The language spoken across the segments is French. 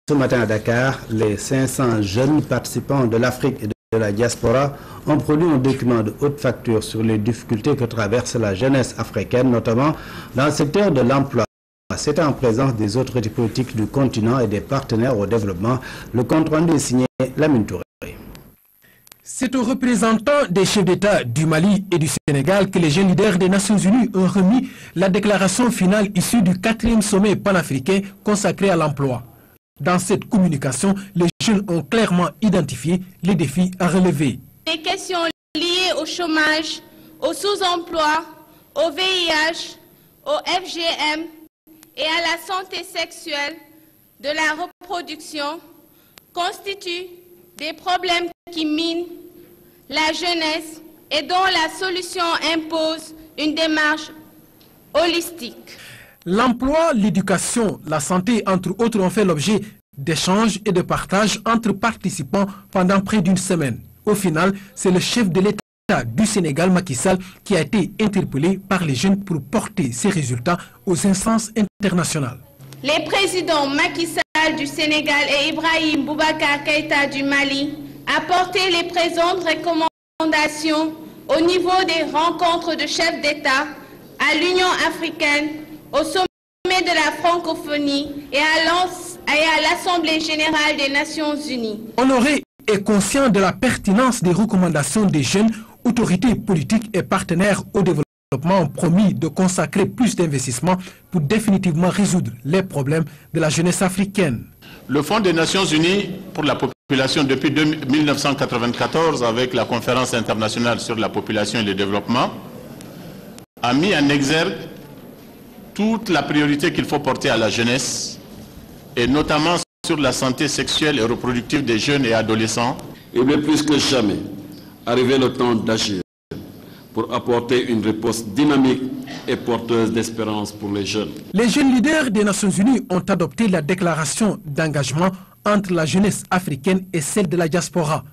Ce matin à Dakar, les 500 jeunes participants de l'Afrique et de la diaspora ont produit un document de haute facture sur les difficultés que traverse la jeunesse africaine, notamment dans le secteur de l'emploi. C'est en présence des autorités politiques du continent et des partenaires au développement. Le compte rendu est signé Lamine Touré. C'est aux représentants des chefs d'État du Mali et du Sénégal que les jeunes leaders des Nations Unies ont remis la déclaration finale issue du 4e sommet panafricain consacré à l'emploi. Dans cette communication, les jeunes ont clairement identifié les défis à relever. Les questions liées au chômage, au sous-emploi, au VIH, au FGM et à la santé sexuelle de la reproduction constituent des problèmes qui minent la jeunesse et dont la solution impose une démarche holistique. L'emploi, l'éducation, la santé, entre autres, ont fait l'objet d'échanges et de partages entre participants pendant près d'une semaine. Au final, c'est le chef de l'État du Sénégal, Macky Sall, qui a été interpellé par les jeunes pour porter ses résultats aux instances internationales. Les présidents Macky Sall du Sénégal et Ibrahim Boubacar Keïta du Mali apportent les présentes recommandations au niveau des rencontres de chefs d'État à l'Union africaine, au sommet de la francophonie et à l'Assemblée générale des Nations unies. Honoré est conscient de la pertinence des recommandations des jeunes, autorités politiques et partenaires au développement ont promis de consacrer plus d'investissements pour définitivement résoudre les problèmes de la jeunesse africaine. Le Fonds des Nations Unies pour la population depuis 1994, avec la conférence internationale sur la population et le développement, a mis en exergue toute la priorité qu'il faut porter à la jeunesse, et notamment sur la santé sexuelle et reproductive des jeunes et adolescents. Il est plus que jamais arrivé le temps d'agir pour apporter une réponse dynamique et porteuse d'espérance pour les jeunes. Les jeunes leaders des Nations Unies ont adopté la déclaration d'engagement entre la jeunesse africaine et celle de la diaspora.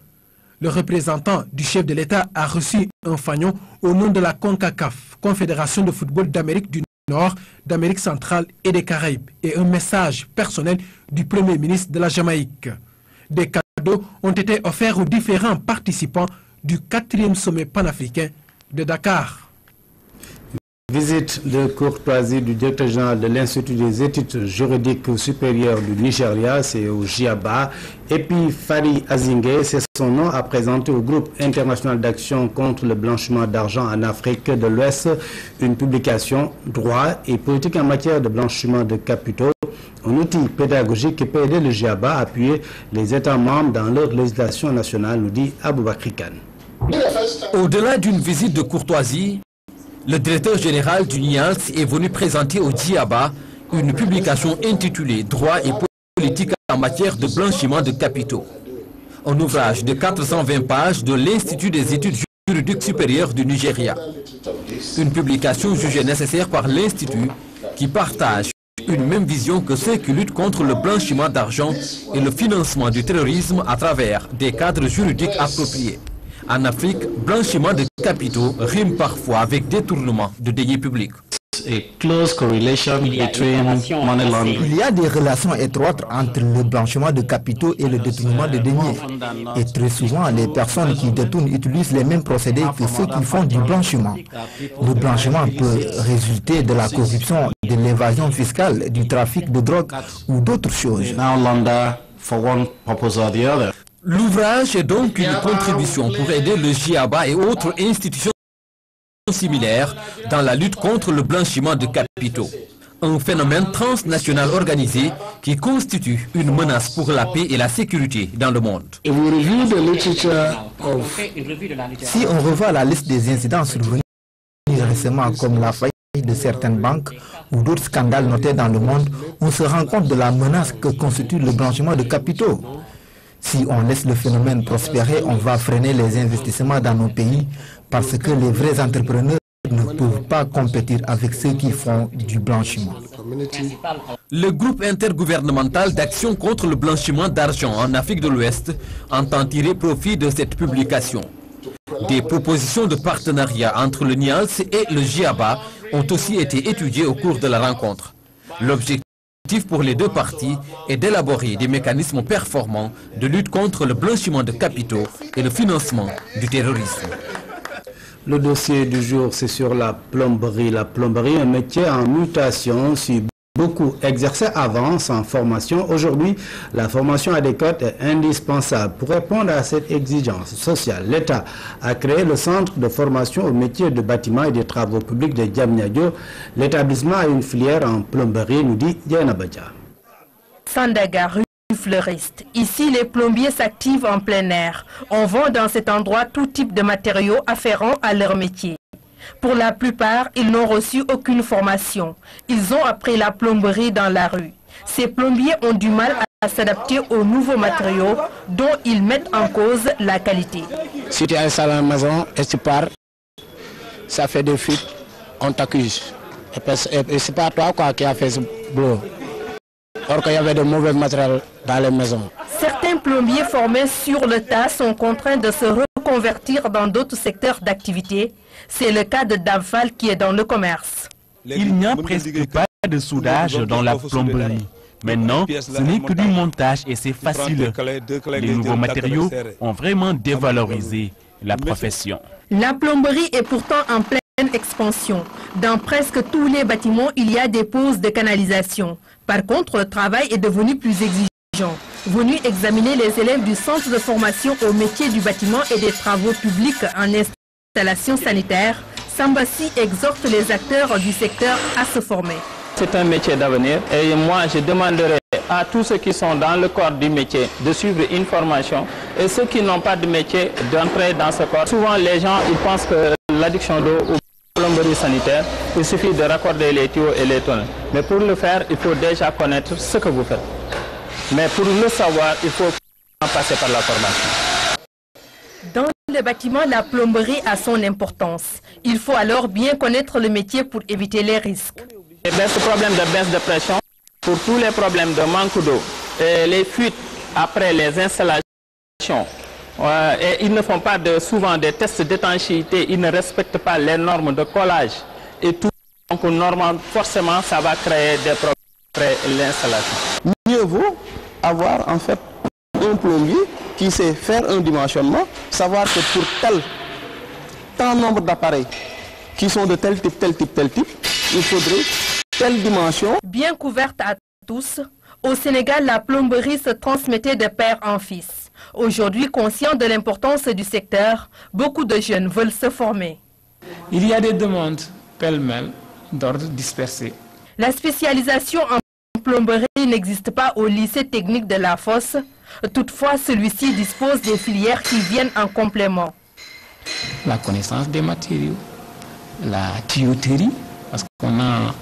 Le représentant du chef de l'État a reçu un fanion au nom de la CONCACAF, Confédération de football d'Amérique du Nord, d'Amérique centrale et des Caraïbes, et un message personnel du Premier ministre de la Jamaïque. Des cadeaux ont été offerts aux différents participants du 4e sommet panafricain de Dakar. Visite de courtoisie du directeur général de l'Institut des études juridiques supérieures du Nigeria, c'est au Djiaba. Et puis Fari Azingue, c'est son nom, a présenté au groupe international d'action contre le blanchiment d'argent en Afrique de l'Ouest une publication droit et politique en matière de blanchiment de capitaux, un outil pédagogique qui peut aider le Djiaba à appuyer les États membres dans leur législation nationale, nous dit Aboubakri Kane. Au-delà d'une visite de courtoisie, le directeur général du NIALS est venu présenter au Djiaba une publication intitulée « Droit et politique en matière de blanchiment de capitaux ». Un ouvrage de 420 pages de l'Institut des études juridiques supérieures du Nigeria. Une publication jugée nécessaire par l'Institut qui partage une même vision que ceux qui luttent contre le blanchiment d'argent et le financement du terrorisme à travers des cadres juridiques appropriés. En Afrique, blanchiment de capitaux rime parfois avec détournement de deniers publics. Il y a des relations étroites entre le blanchiment de capitaux et le détournement de deniers. Et très souvent, les personnes qui détournent utilisent les mêmes procédés que ceux qui font du blanchiment. Le blanchiment peut résulter de la corruption, de l'évasion fiscale, du trafic de drogue ou d'autres choses. L'ouvrage est donc une contribution pour aider le Djiaba et autres institutions similaires dans la lutte contre le blanchiment de capitaux. Un phénomène transnational organisé qui constitue une menace pour la paix et la sécurité dans le monde. Si on revoit la liste des incidents survenus récemment comme la faillite de certaines banques ou d'autres scandales notés dans le monde, on se rend compte de la menace que constitue le blanchiment de capitaux. Si on laisse le phénomène prospérer, on va freiner les investissements dans nos pays parce que les vrais entrepreneurs ne peuvent pas compétir avec ceux qui font du blanchiment. Le groupe intergouvernemental d'action contre le blanchiment d'argent en Afrique de l'Ouest entend tirer profit de cette publication. Des propositions de partenariat entre le NIALS et le Djiaba ont aussi été étudiées au cours de la rencontre. L'objectif pour les deux parties est d'élaborer des mécanismes performants de lutte contre le blanchiment de capitaux et le financement du terrorisme. Le dossier du jour, c'est sur la plomberie. La plomberie, un métier en mutation, si beaucoup exerçaient avant sans formation. Aujourd'hui, la formation adéquate est indispensable. Pour répondre à cette exigence sociale, l'État a créé le centre de formation au métier de bâtiment et des travaux publics de Diamniadio. L'établissement a une filière en plomberie, nous dit Diana Badja. Sandaga, rue Fleuriste. Ici, les plombiers s'activent en plein air. On vend dans cet endroit tout type de matériaux afférents à leur métier. Pour la plupart, ils n'ont reçu aucune formation. Ils ont appris la plomberie dans la rue. Ces plombiers ont du mal à s'adapter aux nouveaux matériaux dont ils mettent en cause la qualité. Si tu installes une maison et tu pars, ça fait des fuites, on t'accuse. Et c'est pas toi qui a fait ce boulot. Or qu'il y avait de mauvais matériel dans les maisons. Certains plombiers formés sur le tas sont contraints de se reconvertir dans d'autres secteurs d'activité. C'est le cas de Damfal qui est dans le commerce. Il n'y a presque pas de soudage dans la plomberie. Maintenant, ce n'est que du montage et c'est facile. Les nouveaux matériaux ont vraiment dévalorisé la profession. La plomberie est pourtant en pleine expansion. Dans presque tous les bâtiments, il y a des poses de canalisation. Par contre, le travail est devenu plus exigeant. Venu examiner les élèves du centre de formation au métier du bâtiment et des travaux publics en installation sanitaire, Sambassi exhorte les acteurs du secteur à se former. C'est un métier d'avenir et moi je demanderai à tous ceux qui sont dans le corps du métier de suivre une formation et ceux qui n'ont pas de métier d'entrer dans ce corps. Souvent les gens ils pensent que l'adduction d'eau ou plomberie sanitaire, il suffit de raccorder les tuyaux et les tunnels. Mais pour le faire, il faut déjà connaître ce que vous faites. Mais pour le savoir, il faut passer par la formation. Dans le bâtiment, la plomberie a son importance. Il faut alors bien connaître le métier pour éviter les risques. Ce problème de baisse de pression, pour tous les problèmes de manque d'eau, les fuites après les installations, et ils ne font pas souvent des tests d'étanchéité, ils ne respectent pas les normes de collage et tout. Donc normalement, forcément, ça va créer des problèmes après l'installation. Mieux vaut avoir en fait un plombier qui sait faire un dimensionnement, savoir que pour tel nombre d'appareils qui sont de tel type, il faudrait telle dimension. Bien couverte à tous, au Sénégal, la plomberie se transmettait de père en fils. Aujourd'hui, conscients de l'importance du secteur, beaucoup de jeunes veulent se former. Il y a des demandes pêle-mêle d'ordre dispersé. La spécialisation en plomberie n'existe pas au lycée technique de la Fosse. Toutefois, celui-ci dispose des filières qui viennent en complément. La connaissance des matériaux, la tuyauterie, parce qu'on a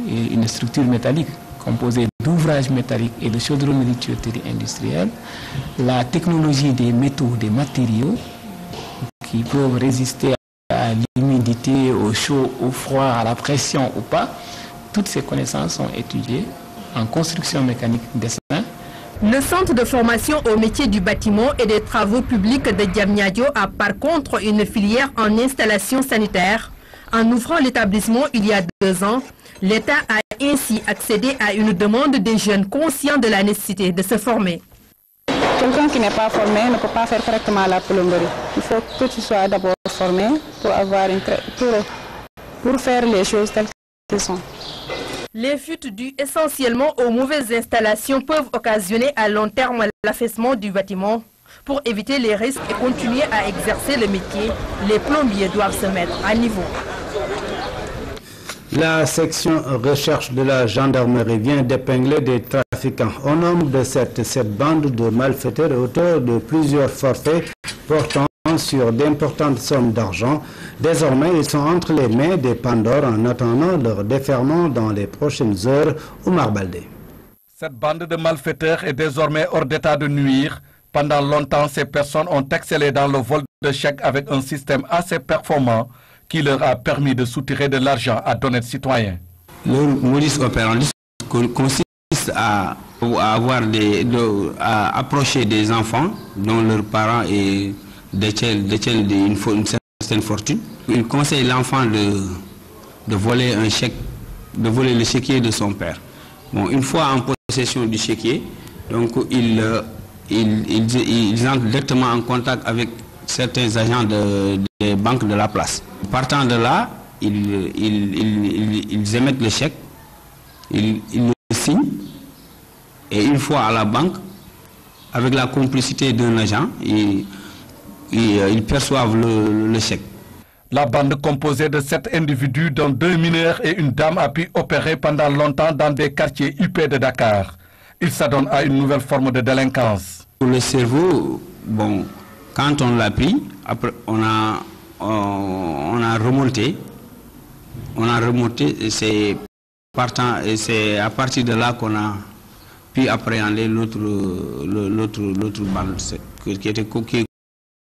une structure métallique composée d'ouvrages métalliques et de chaudronnerie tuyauterie industrielle, la technologie des métaux, des matériaux qui peuvent résister à l'humidité, au chaud, au froid, à la pression ou pas, toutes ces connaissances sont étudiées en construction mécanique dessin. Le centre de formation au métier du bâtiment et des travaux publics de Diamniadio a par contre une filière en installation sanitaire. En ouvrant l'établissement il y a 2 ans, l'État a ainsi accédé à une demande des jeunes conscients de la nécessité de se former. Quelqu'un qui n'est pas formé ne peut pas faire correctement la plomberie. Il faut que tu sois d'abord formé pour faire les choses telles qu'elles sont. Les fuites dues essentiellement aux mauvaises installations peuvent occasionner à long terme l'affaissement du bâtiment. Pour éviter les risques et continuer à exercer le métier, les plombiers doivent se mettre à niveau. La section recherche de la gendarmerie vient d'épingler des trafiquants. Au nombre de cette bande de malfaiteurs et auteurs de plusieurs forfaits portant sur d'importantes sommes d'argent. Désormais, ils sont entre les mains des Pandores en attendant leur déferment dans les prochaines heures. Oumar Baldé. Cette bande de malfaiteurs est désormais hors d'état de nuire. Pendant longtemps, ces personnes ont excellé dans le vol de chèques avec un système assez performant qui leur a permis de soutirer de l'argent à d'honnêtes citoyens. Leur modus operandi consiste à approcher des enfants dont leurs parents détiennent une certaine fortune. Ils conseillent l'enfant de voler un chèque, de voler le chéquier de son père. Bon, une fois en possession du chéquier, donc ils entrent directement en contact avec certains agents des banques de la place. Partant de là, ils émettent le chèque, ils le signent, et une fois à la banque, avec la complicité d'un agent, ils perçoivent le chèque. La bande composée de 7 individus, dont 2 mineurs et une dame, a pu opérer pendant longtemps dans des quartiers huppés de Dakar. Il s'adonne à une nouvelle forme de délinquance. Pour le cerveau, bon, quand on l'a pris, après on a remonté. C'est à partir de là qu'on a pu appréhender l'autre bande qui est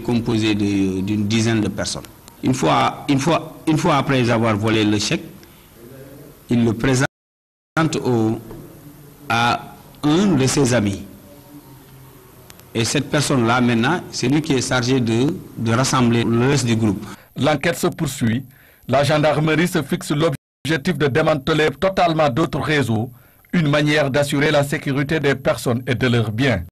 composée d'une dizaine de personnes. Une fois après avoir volé le chèque, il le présente à un de ses amis. Et cette personne-là, maintenant, c'est lui qui est chargé de rassembler le reste du groupe. L'enquête se poursuit. La gendarmerie se fixe l'objectif de démanteler totalement d'autres réseaux, une manière d'assurer la sécurité des personnes et de leurs biens.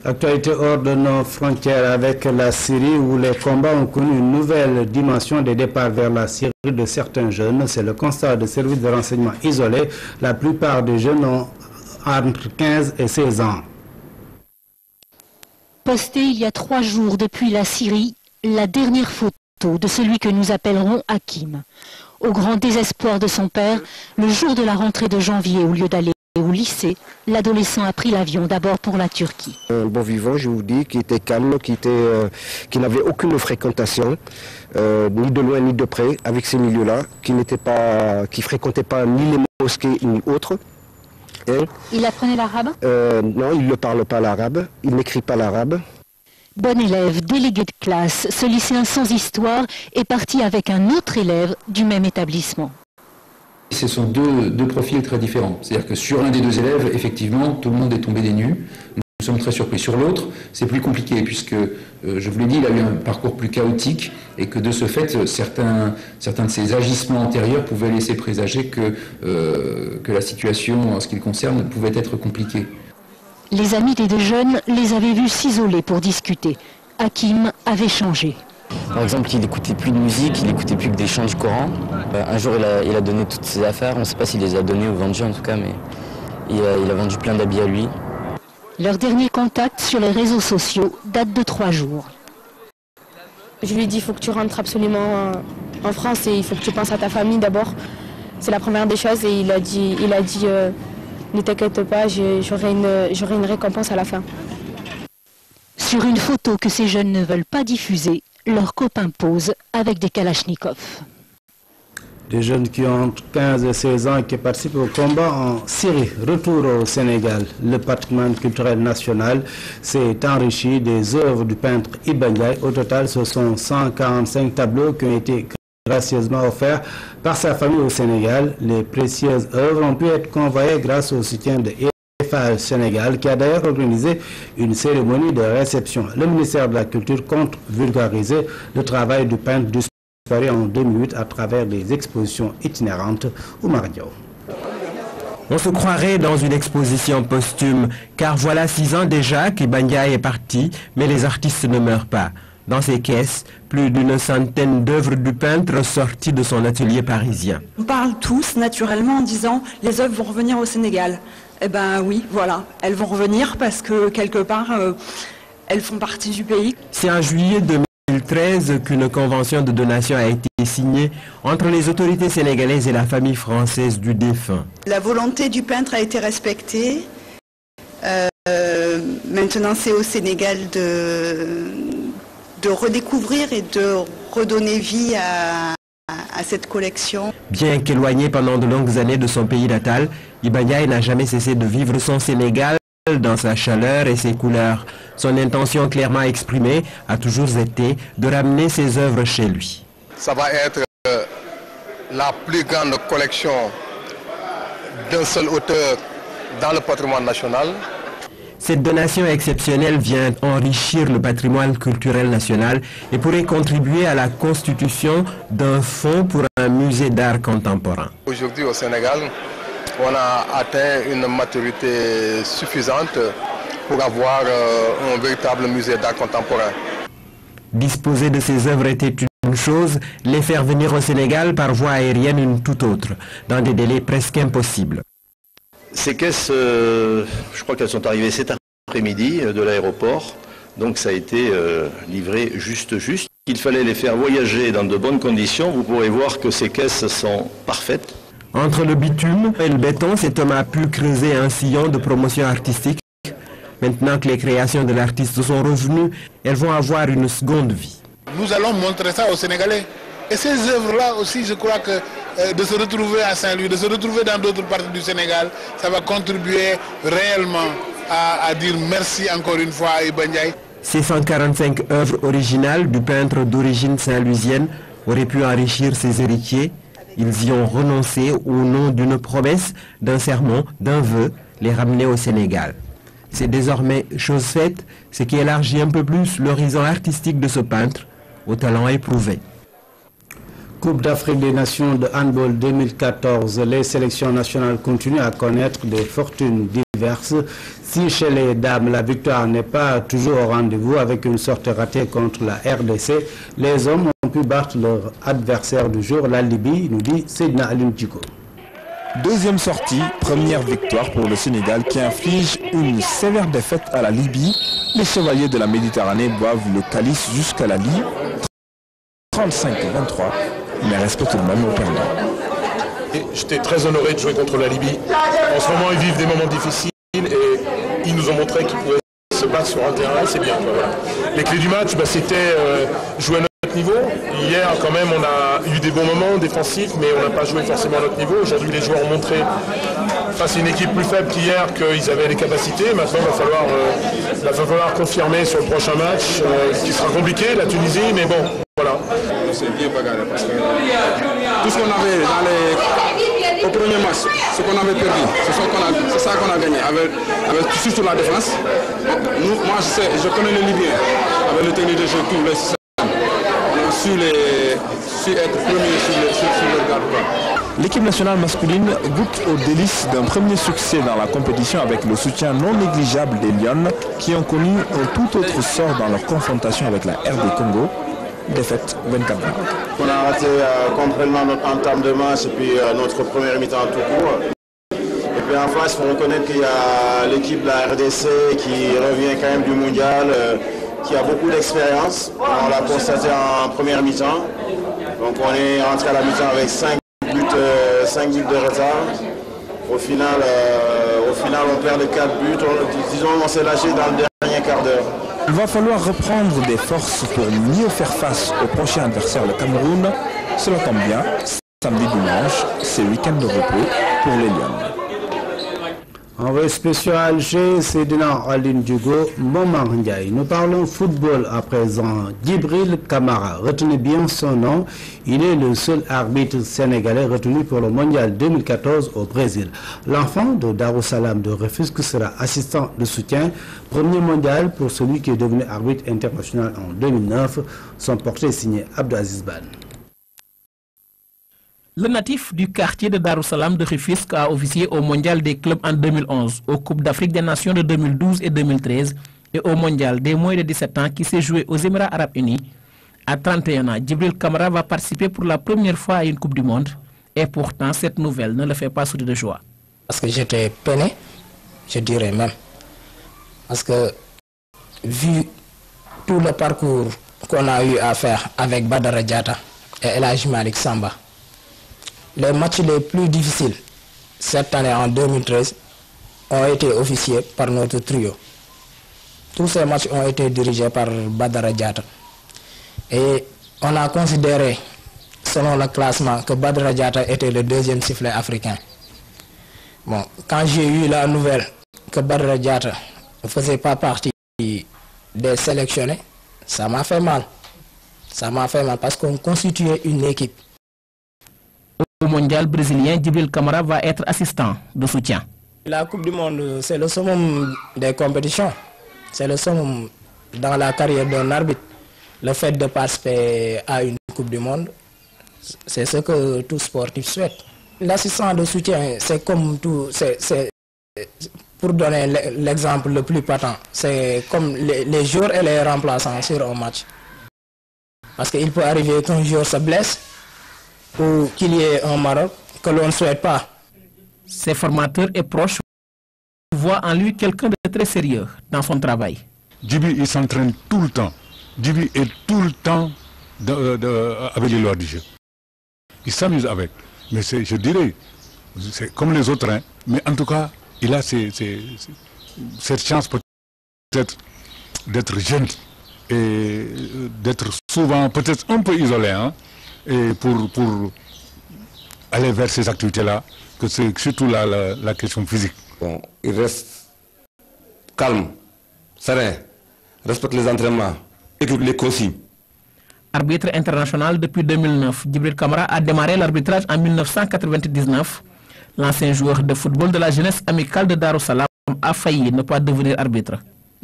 Actualité hors de nos frontières avec la Syrie où les combats ont connu une nouvelle dimension des départs vers la Syrie de certains jeunes. C'est le constat de services de renseignement isolés. La plupart des jeunes ont entre 15 et 16 ans. Posté il y a 3 jours depuis la Syrie, la dernière photo de celui que nous appellerons Hakim. Au grand désespoir de son père, le jour de la rentrée de janvier, au lieu d'aller au lycée, l'adolescent a pris l'avion d'abord pour la Turquie. Un bon vivant, je vous dis, qui était calme, qui n'avait aucune fréquentation, ni de loin ni de près, avec ces milieux-là, qui ne fréquentait pas ni les mosquées ni autres. Il apprenait l'arabe? Non, il ne parle pas l'arabe, il n'écrit pas l'arabe. Bon élève, délégué de classe, ce lycéen sans histoire est parti avec un autre élève du même établissement. Ce sont deux profils très différents. C'est-à-dire que sur l'un des 2 élèves, effectivement, tout le monde est tombé des nues. Nous sommes très surpris. Sur l'autre, c'est plus compliqué puisque, je vous l'ai dit, il a eu un parcours plus chaotique et que de ce fait, certains de ses agissements antérieurs pouvaient laisser présager que la situation, en ce qui le concerne, pouvait être compliquée. Les amis des 2 jeunes les avaient vus s'isoler pour discuter. Hakim avait changé. Par exemple, il n'écoutait plus de musique, il n'écoutait plus que des chants du Coran. Un jour, il a donné toutes ses affaires, on ne sait pas s'il les a données ou vendues en tout cas, mais il a vendu plein d'habits à lui. Leur dernier contact sur les réseaux sociaux date de 3 jours. Je lui ai dit, il faut que tu rentres absolument en France et il faut que tu penses à ta famille d'abord. C'est la première des choses et il a dit ne t'inquiète pas, j'aurai une récompense à la fin. Sur une photo que ces jeunes ne veulent pas diffuser, leurs copains posent avec des kalachnikovs. Des jeunes qui ont entre 15 et 16 ans et qui participent au combat en Syrie. Retour au Sénégal. Le patrimoine culturel national s'est enrichi des œuvres du peintre Iba Ndiaye. Au total, ce sont 145 tableaux qui ont été gracieusement offerts par sa famille au Sénégal. Les précieuses œuvres ont pu être convoyées grâce au soutien de EFA Sénégal, qui a d'ailleurs organisé une cérémonie de réception. Le ministère de la Culture compte vulgariser le travail du peintre disparu en 2008 à travers des expositions itinérantes au Mardio. On se croirait dans une exposition posthume, car voilà 6 ans déjà qu'Iba Ndiaye est parti, mais les artistes ne meurent pas. Dans ses caisses, plus d'une centaine d'œuvres du peintre sorties de son atelier parisien. On parle tous naturellement en disant les œuvres vont revenir au Sénégal. Eh ben oui, voilà, elles vont revenir parce que quelque part, elles font partie du pays. C'est en juillet 2013 qu'une convention de donation a été signée entre les autorités sénégalaises et la famille française du défunt. La volonté du peintre a été respectée. Maintenant, c'est au Sénégal de redécouvrir et de redonner vie à cette collection. Bien qu'éloigné pendant de longues années de son pays natal, Iba Ndiaye n'a jamais cessé de vivre son Sénégal dans sa chaleur et ses couleurs. Son intention clairement exprimée a toujours été de ramener ses œuvres chez lui. Ça va être la plus grande collection d'un seul auteur dans le patrimoine national. Cette donation exceptionnelle vient enrichir le patrimoine culturel national et pourrait contribuer à la constitution d'un fonds pour un musée d'art contemporain. Aujourd'hui au Sénégal, on a atteint une maturité suffisante pour avoir un véritable musée d'art contemporain. Disposer de ces œuvres était une chose, les faire venir au Sénégal par voie aérienne une toute autre, dans des délais presque impossibles. Ces caisses, je crois qu'elles sont arrivées cet après-midi de l'aéroport, donc ça a été livré juste. Il fallait les faire voyager dans de bonnes conditions. Vous pourrez voir que ces caisses sont parfaites. Entre le bitume et le béton, cet homme a pu creuser un sillon de promotion artistique. Maintenant que les créations de l'artiste sont revenues, elles vont avoir une seconde vie. Nous allons montrer ça aux Sénégalais. Et ces œuvres-là aussi, je crois que de se retrouver à Saint-Louis, de se retrouver dans d'autres parties du Sénégal, ça va contribuer réellement à dire merci encore une fois à Iba Ndiaye. Ces 145 œuvres originales du peintre d'origine saint-louisienne auraient pu enrichir ses héritiers. Ils y ont renoncé au nom d'une promesse, d'un serment, d'un vœu, les ramener au Sénégal. C'est désormais chose faite, ce qui élargit un peu plus l'horizon artistique de ce peintre, au talent éprouvé. Coupe d'Afrique des Nations de handball 2014, les sélections nationales continuent à connaître des fortunes diverses. Si chez les dames, la victoire n'est pas toujours au rendez-vous avec une sortie ratée contre la RDC, les hommes ont pu battre leur adversaire du jour, la Libye, nous dit Seydina Alim Djiko. Deuxième sortie, première victoire pour le Sénégal qui inflige une sévère défaite à la Libye. Les chevaliers de la Méditerranée boivent le calice jusqu'à la Libye. 35-23, mais respectent tout de même au perdant. J'étais très honoré de jouer contre la Libye. En ce moment, ils vivent des moments difficiles et ils nous ont montré qu'ils pouvaient se battre sur un terrain, c'est bien. Voilà. Les clés du match, c'était jouer à notre niveau. Hier, quand même, on a eu des bons moments défensifs, mais on n'a pas joué forcément à notre niveau. Aujourd'hui, les joueurs ont montré, face à une équipe plus faible qu'hier, qu'ils avaient les capacités. Maintenant, il va falloir confirmer sur le prochain match, qui sera compliqué, la Tunisie, mais bon, voilà. C'est bien bagarré parce que tout ce qu'on avait au premier match, ce qu'on avait perdu, c'est ça qu'on a gagné, avec surtout la défense. Moi, je connais les Libyens, avec le technique de jeu, tout le système. On a su être premier sur le garde. L'équipe nationale masculine goûte aux délices d'un premier succès dans la compétition avec le soutien non négligeable des Lions qui ont connu un tout autre sort dans leur confrontation avec la RD Congo. Défaite 24 points. On a raté complètement notre entame de match et puis notre première mi-temps tout court. Et puis en face, il faut reconnaître qu'il y a l'équipe de la RDC qui revient quand même du mondial, qui a beaucoup d'expérience. On l'a constaté en première mi-temps. Donc on est rentré à la mi-temps avec 5 buts de retard. Au final, on perd les 4 buts. Disons, on s'est lâché dans le dernier quart d'heure. Il va falloir reprendre des forces pour mieux faire face au prochain adversaire, le Cameroun. Cela tombe bien, samedi-dimanche, c'est week-end de repos pour les Lions. Envoyé spécial à Alger, Seydina Aline Djugo, Momar Ndiaye. Nous parlons football à présent. Djibril Kamara, retenez bien son nom. Il est le seul arbitre sénégalais retenu pour le mondial 2014 au Brésil. L'enfant de Darussalam de Rufisque sera assistant de soutien. Premier mondial pour celui qui est devenu arbitre international en 2009. Son portrait est signé Abdelaziz Ban. Le natif du quartier de Darussalam de Rufisque a officié au mondial des clubs en 2011, aux Coupes d'Afrique des Nations de 2012 et 2013 et au mondial des moins de 17 ans qui s'est joué aux Émirats Arabes Unis. À 31 ans, Djibril Kamara va participer pour la première fois à une Coupe du Monde et pourtant cette nouvelle ne le fait pas sourire de joie. Parce que j'étais peiné, je dirais même. Parce que vu tout le parcours qu'on a eu à faire avec Badara Diatta et El Hadji Malick Samba, les matchs les plus difficiles cette année en 2013 ont été officiés par notre trio. Tous ces matchs ont été dirigés par Badara Diatta. Et on a considéré, selon le classement, que Badara Diatta était le deuxième sifflet africain. Bon, quand j'ai eu la nouvelle que Badara Diatta ne faisait pas partie des sélectionnés, ça m'a fait mal. Ça m'a fait mal parce qu'on constituait une équipe. Au mondial brésilien, Djibril Kamara va être assistant de soutien. La Coupe du Monde, c'est le summum des compétitions. C'est le summum dans la carrière d'un arbitre. Le fait de participer à une Coupe du Monde, c'est ce que tout sportif souhaite. l'assistant de soutien, c'est comme tout, c'est pour donner l'exemple le plus patent, c'est comme les joueurs et les remplaçants sur un match. Parce qu'il peut arriver qu'un joueur se blesse ou qu'il y ait un Maroc que l'on ne souhaite pas. Ses formateurs et proches voient en lui quelqu'un de très sérieux dans son travail. Djiby, il s'entraîne tout le temps. Djiby est tout le temps avec les lois du jeu. Il s'amuse avec. Mais je dirais, c'est comme les autres, hein. Mais en tout cas, il a cette chance peut-être d'être jeune et d'être souvent peut-être un peu isolé, hein, et pour aller vers ces activités-là, que c'est surtout la question physique. Bon, il reste calme, serein, respecte les entraînements, écoute les consignes. Arbitre international depuis 2009, Djibril Kamara a démarré l'arbitrage en 1999. L'ancien joueur de football de la jeunesse amicale de Darussalam a failli ne pas devenir arbitre.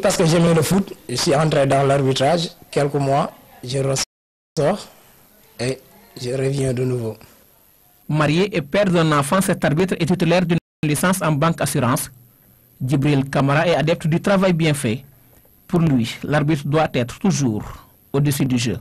Parce que j'aimais le foot, je suis entré dans l'arbitrage, quelques mois, je ressors et je reviens de nouveau. Marié et père d'un enfant, cet arbitre est titulaire d'une licence en banque assurance. Djibril Kamara est adepte du travail bien fait. Pour lui, l'arbitre doit être toujours au-dessus du jeu.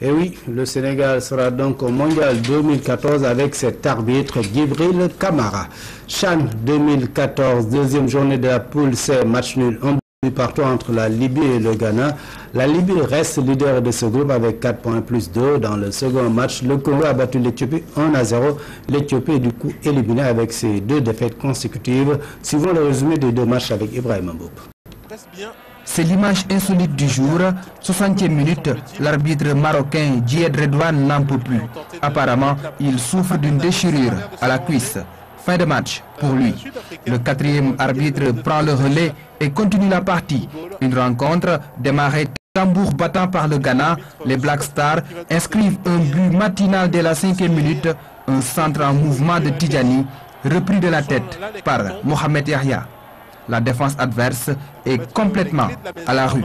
Et oui, le Sénégal sera donc au Mondial 2014 avec cet arbitre Djibril Kamara. CHAN 2014, deuxième journée de la poule C, match nul, un but partout entre la Libye et le Ghana. La Libye reste leader de ce groupe avec 4 points plus 2. Dans le second match, le Congo a battu l'Éthiopie 1-0. L'Éthiopie est du coup éliminée avec ses 2 défaites consécutives. Suivons le résumé des 2 matchs avec Ibrahim Mboup. C'est l'image insolite du jour. 60e minute, l'arbitre marocain Djed Redouane n'en peut plus. Apparemment, il souffre d'une déchirure à la cuisse. Fin de match pour lui. Le 4e arbitre prend le relais et continue la partie. Une rencontre démarrée tambour battant par le Ghana. Les Black Stars inscrivent un but matinal dès la 5e minute. Un centre en mouvement de Tidjani, repris de la tête par Mohamed Yahya. La défense adverse est complètement à la rue.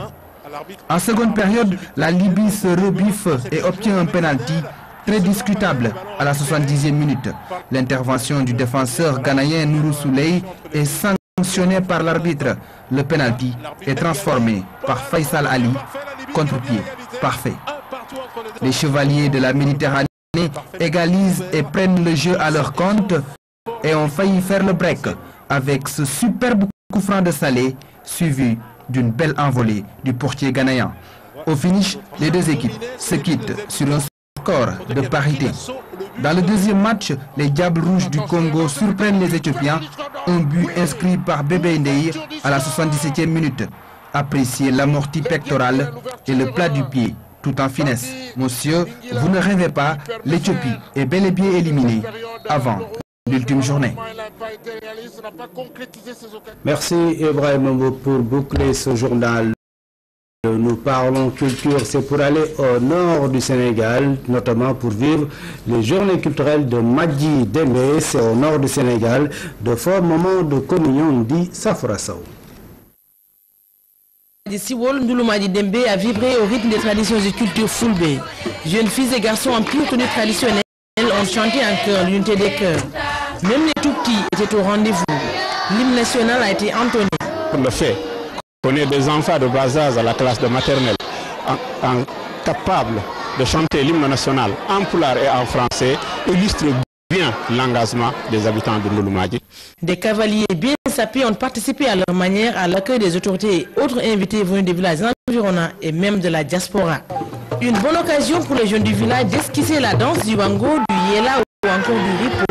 En seconde période, la Libye se rebiffe et obtient un penalty très discutable à la 70e minute. L'intervention du défenseur ghanéen Nourou Souley est sanctionnée par l'arbitre. Le penalty est transformé par Faisal Ali, contre-pied parfait. Les chevaliers de la Méditerranée égalisent et prennent le jeu à leur compte et ont failli faire le break avec ce superbe coup franc de Salé, suivi d'une belle envolée du portier ghanéen. Au finish, les deux équipes se quittent sur un score de parité. Dans le deuxième match, les Diables Rouges du Congo surprennent les Éthiopiens. Un but inscrit par Bébé Ndeye à la 77e minute. Appréciez l'amorti pectoral et le plat du pied, tout en finesse. Monsieur, vous ne rêvez pas, l'Éthiopie est bel et bien éliminée avant l'ultime journée. Merci Ibrahim pour boucler ce journal. Nous parlons culture, c'est pour aller au nord du Sénégal, notamment pour vivre les journées culturelles de Madji Dembé, c'est au nord du Sénégal, de forts moments de communion, dit Safra Sow. Siwol Ndouloumadji Dembé a vibré au rythme des traditions et cultures Fulbe. Jeunes filles et garçons en pure tenue traditionnelle ont chanté en chœur l'unité des cœurs. Même les tout-petits étaient au rendez-vous. L'hymne national a été entonné. Le fait qu'on ait des enfants de bas âge à la classe de maternelle capables de chanter l'hymne national en pulaar et en français illustre bien l'engagement des habitants de Ndouloumadji. Des cavaliers bien sapés ont participé à leur manière à l'accueil des autorités et autres invités venus des villages environnants et même de la diaspora. Une bonne occasion pour les jeunes du village d'esquisser la danse du wango, du yéla ou encore du ripo.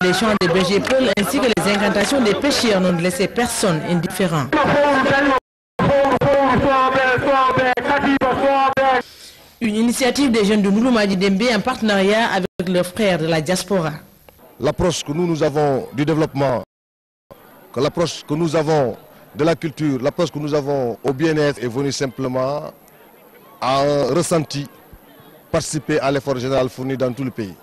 Les chants des bergers peuls ainsi que les incantations des pêcheurs n'ont laissé personne indifférent. Une initiative des jeunes de Ndouloumadji Dembé en partenariat avec leurs frères de la diaspora. L'approche que nous avons du développement, l'approche que nous avons de la culture, l'approche que nous avons au bien-être est venue simplement à un ressenti, participer à l'effort général fourni dans tout le pays.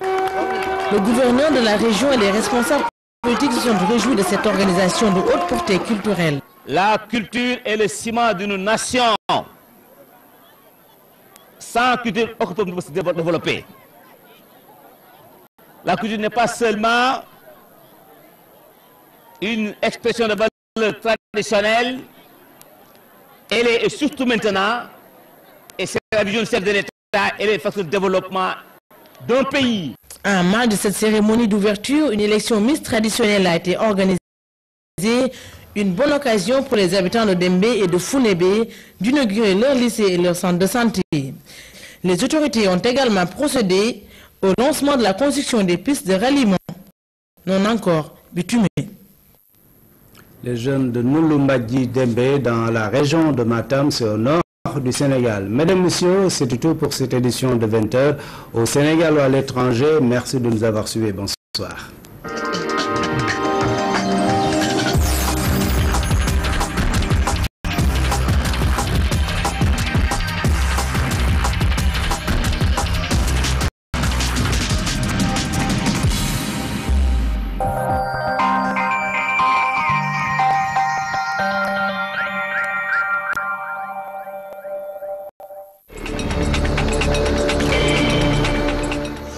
Le gouverneur de la région et les responsables politiques se sont réjouis de cette organisation de haute portée culturelle. La culture est le ciment d'une nation. Sans culture, on peut se développer. La couture n'est pas seulement une expression de valeur traditionnelle, elle est surtout maintenant, et c'est la vision du chef de l'État, elle est le facteur de développement d'un pays. En marge de cette cérémonie d'ouverture, une élection Miss traditionnelle a été organisée. Une bonne occasion pour les habitants de Dembe et de Funebe d'inaugurer leur lycée et leur centre de santé. Les autorités ont également procédé au lancement de la construction des pistes de ralliement, non encore bitumées. Les jeunes de Nulumbadji Dembe dans la région de Matam, c'est au nord du Sénégal. Mesdames, Messieurs, c'est tout pour cette édition de 20h au Sénégal ou à l'étranger. Merci de nous avoir suivis. Bonsoir.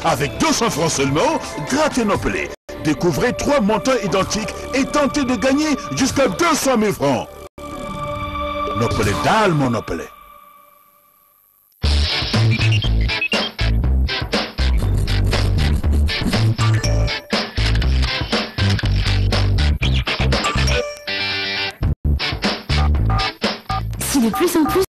Avec 200 francs seulement, grattez Nopelé. Découvrez 3 montants identiques et tentez de gagner jusqu'à 200 000 francs. Nopelé Dal, mon Nopelé. Si de plus en plus